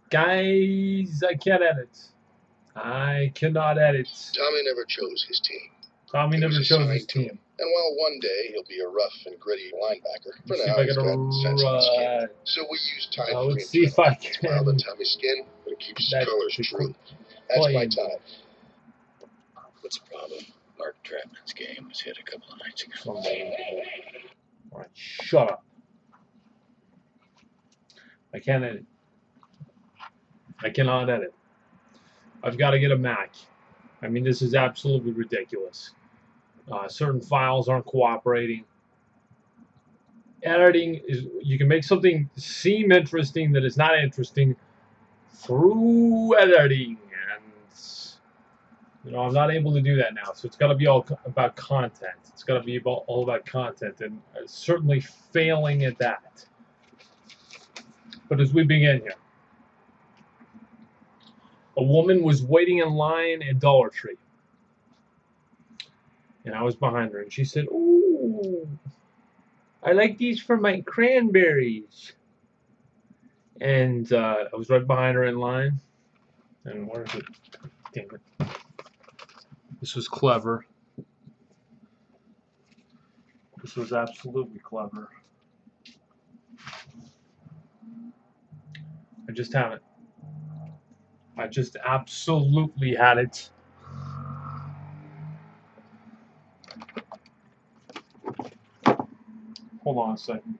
Guys, I can't edit. I cannot edit. Tommy never chose his team. Tommy never chose his team. And while one day he'll be a rough and gritty linebacker, for Let's see now if I he's can got sensitive skin. So we use Tide Cream. let's see if I can. It's mild on Tommy's skin, but it keeps his colors true. That's my Tide. What's the problem? Mark Trapman's game was hit a couple of nights ago. Alright, shut up. I can't edit. I cannot edit. I've got to get a Mac. I mean, this is absolutely ridiculous. Certain files aren't cooperating. Editing is, you can make something seem interesting that is not interesting through editing, and I'm not able to do that now. So it's got to be all about content. It's got to be all about content, and certainly failing at that. But as we begin here, a woman was waiting in line at Dollar Tree, and I was behind her, and she said, "Ooh, I like these for my cranberries." And I was right behind her in line. And where is it? Damn it. This was clever. This was absolutely clever. I just had it. I just absolutely had it. Hold on a second.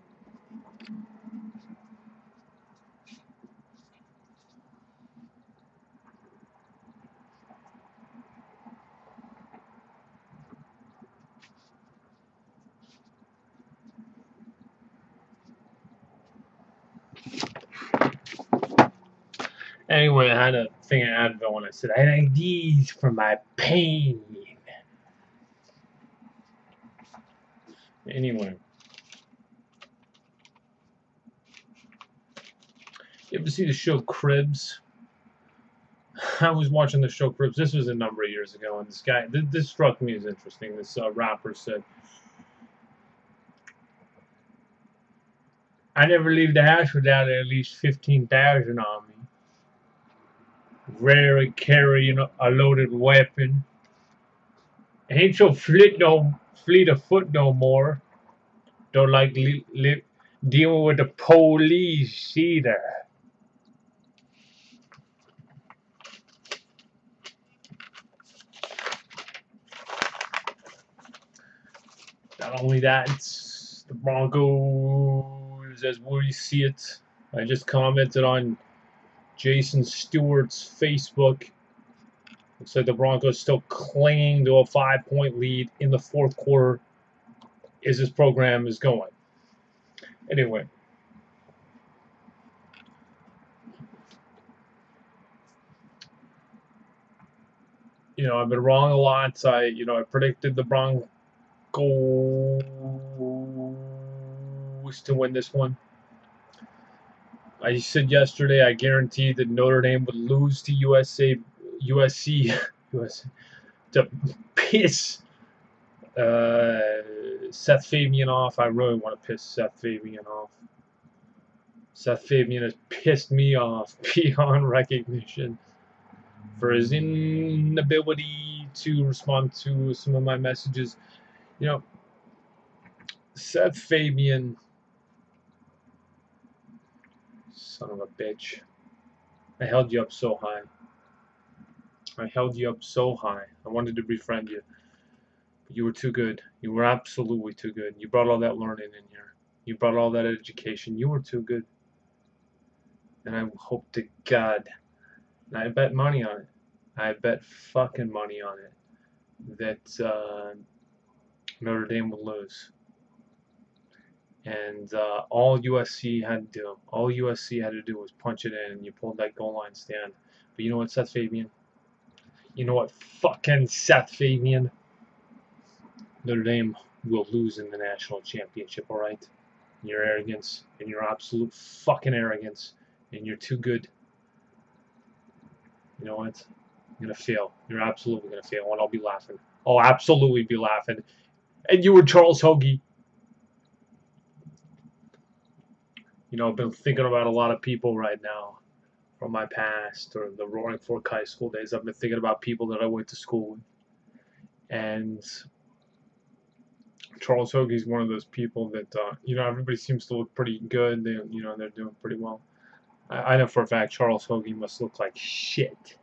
Anyway, I had a thing of Advil and I said, I like these for my pain. Anyway. You ever see the show Cribs? I was watching the show Cribs. This was a number of years ago, and this guy, this struck me as interesting. This rapper said, I never leave the house without at least 15,000 on me. Rarely carry a loaded weapon. Ain't so fleet of foot no more. Don't like dealing with the police either. Not only that, it's the Broncos as we see it. I just commented on Jason Stewart's Facebook. Looks like the Broncos still clinging to a 5-point lead in the fourth quarter as this program is going. Anyway. I've been wrong a lot. I predicted the Broncos to win this one. I said yesterday I guaranteed that Notre Dame would lose to USC to piss Seth Fabian off. I really want to piss Seth Fabian off. Seth Fabian has pissed me off beyond recognition for his inability to respond to some of my messages. Seth Fabian, son of a bitch. I held you up so high. I wanted to befriend you. But you were too good. You were absolutely too good. You brought all that learning in here. You brought all that education. You were too good. And I hope to God, and I bet money on it. I bet fucking money on it that Notre Dame would lose. And all USC had to do was punch it in, and you pulled that goal line stand. But you know what, Seth Fabian? Seth Fabian? Notre Dame will lose in the national championship, all right? And your arrogance, and your absolute fucking arrogance, and you're too good. You know what? You're going to fail. You're absolutely going to fail, and I'll be laughing. I'll absolutely be laughing. And you were Charles Hoagie. I've been thinking about a lot of people right now. from my past or the Roaring Fork High School days. I've been thinking about people that I went to school with. And Charles Hoagie's one of those people that, everybody seems to look pretty good. They're doing pretty well. I know for a fact Charles Hoagie must look like shit.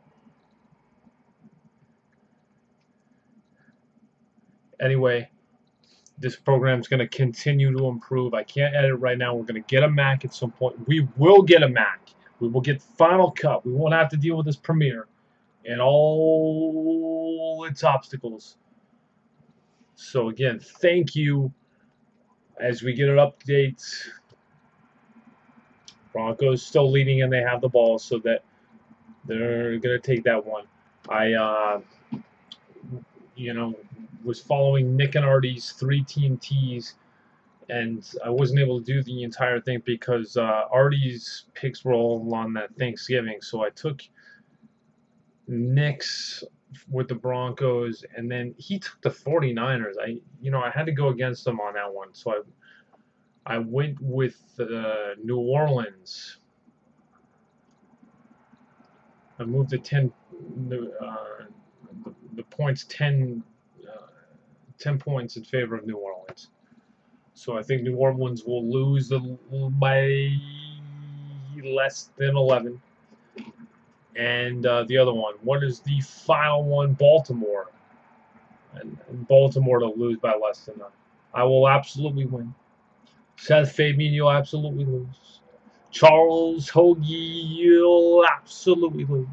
Anyway, this program's going to continue to improve. I can't edit right now. We're going to get a Mac at some point. We will get a Mac. We will get Final Cut. We won't have to deal with this Premiere and all its obstacles. So again, thank you. As we get an update, Broncos still leading and they have the ball, so that they're going to take that one. I was following Nick and Artie's 3-team tease, and I wasn't able to do the entire thing because Artie's picks were all on that Thanksgiving. So I took Nick's with the Broncos, and then he took the 49ers. I had to go against him on that one, so I went with New Orleans. I moved the 10 the points 10 points in favor of New Orleans. So I think New Orleans will lose by less than 11. And the other one, what is the final one? Baltimore. And Baltimore to lose by less than 9. I will absolutely win. Seth Fabian, you'll absolutely lose. Charles Hoagie, you'll absolutely lose.